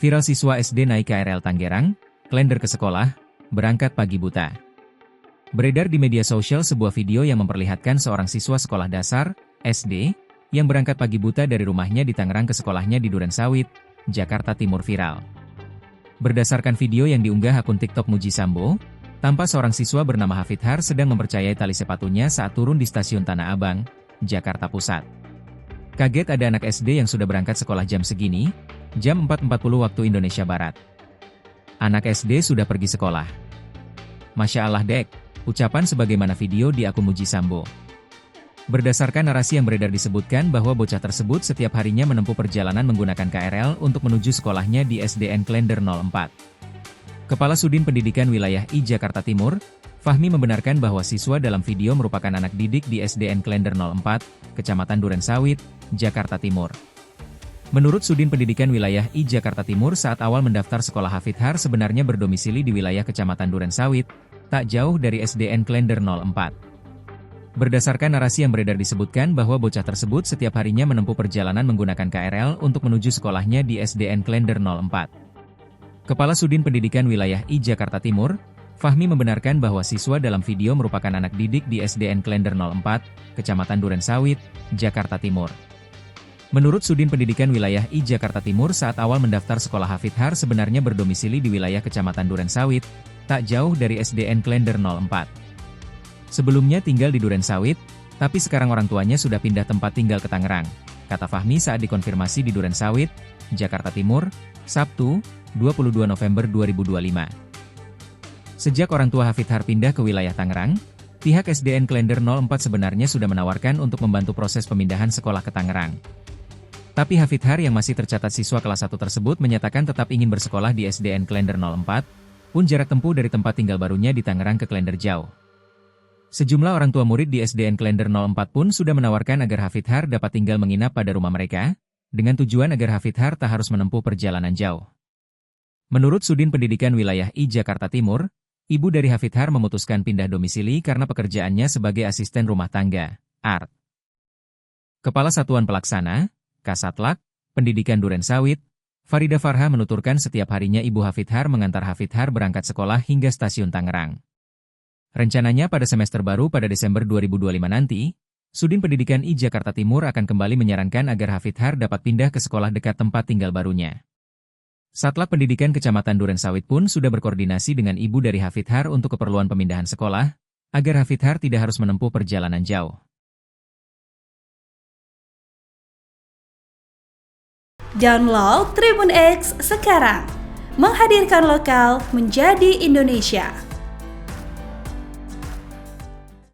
Viral siswa SD naik KRL Tangerang, klender ke sekolah, berangkat pagi buta. Beredar di media sosial sebuah video yang memperlihatkan seorang siswa sekolah dasar, SD, yang berangkat pagi buta dari rumahnya di Tangerang ke sekolahnya di Durensawit, Jakarta Timur viral. Berdasarkan video yang diunggah akun TikTok Muji Sambo, tampak seorang siswa bernama Hafidhar sedang mempercayai tali sepatunya saat turun di stasiun Tanah Abang, Jakarta Pusat. Kaget ada anak SD yang sudah berangkat sekolah jam segini, jam 4.40 waktu Indonesia Barat. Anak SD sudah pergi sekolah. Masya Allah dek, ucapan sebagaimana video di akun Muji Sambo. Berdasarkan narasi yang beredar disebutkan bahwa bocah tersebut setiap harinya menempuh perjalanan menggunakan KRL untuk menuju sekolahnya di SDN Klender 04. Kepala Sudin Pendidikan Wilayah I Jakarta Timur, Fahmi membenarkan bahwa siswa dalam video merupakan anak didik di SDN Klender 04, Kecamatan Durensawit, Jakarta Timur. Menurut Sudin Pendidikan Wilayah I Jakarta Timur saat awal mendaftar sekolah Hafidhar sebenarnya berdomisili di wilayah Kecamatan Durensawit, tak jauh dari SDN Klender 04. Berdasarkan narasi yang beredar disebutkan bahwa bocah tersebut setiap harinya menempuh perjalanan menggunakan KRL untuk menuju sekolahnya di SDN Klender 04. Kepala Sudin Pendidikan Wilayah I Jakarta Timur, Fahmi membenarkan bahwa siswa dalam video merupakan anak didik di SDN Klender 04, Kecamatan Durensawit, Jakarta Timur. Menurut Sudin Pendidikan Wilayah I Jakarta Timur saat awal mendaftar sekolah Hafidhar sebenarnya berdomisili di wilayah Kecamatan Durensawit, tak jauh dari SDN Klender 04. Sebelumnya tinggal di Durensawit, tapi sekarang orang tuanya sudah pindah tempat tinggal ke Tangerang, kata Fahmi saat dikonfirmasi di Durensawit, Jakarta Timur, Sabtu, 22 November 2025. Sejak orang tua Hafidhar pindah ke wilayah Tangerang, pihak SDN Klender 04 sebenarnya sudah menawarkan untuk membantu proses pemindahan sekolah ke Tangerang. Tapi Hafidhar yang masih tercatat siswa kelas 1 tersebut menyatakan tetap ingin bersekolah di SDN Klender 04, pun jarak tempuh dari tempat tinggal barunya di Tangerang ke Klender jauh. Sejumlah orang tua murid di SDN Klender 04 pun sudah menawarkan agar Hafidhar dapat tinggal menginap pada rumah mereka, dengan tujuan agar Hafidhar tak harus menempuh perjalanan jauh. Menurut Sudin Pendidikan Wilayah I Jakarta Timur, ibu dari Hafidhar memutuskan pindah domisili karena pekerjaannya sebagai asisten rumah tangga, ART. Kepala Satuan Pelaksana, Kasatlak, Pendidikan Durensawit, Farida Farha menuturkan setiap harinya ibu Hafidhar mengantar Hafidhar berangkat sekolah hingga stasiun Tangerang. Rencananya pada semester baru pada Desember 2025 nanti, Sudin Pendidikan I Jakarta Timur akan kembali menyarankan agar Hafidhar dapat pindah ke sekolah dekat tempat tinggal barunya. Satlak Pendidikan Kecamatan Durensawit pun sudah berkoordinasi dengan ibu dari Hafidhar untuk keperluan pemindahan sekolah, agar Hafidhar tidak harus menempuh perjalanan jauh. Download Tribun X sekarang, menghadirkan lokal menjadi Indonesia.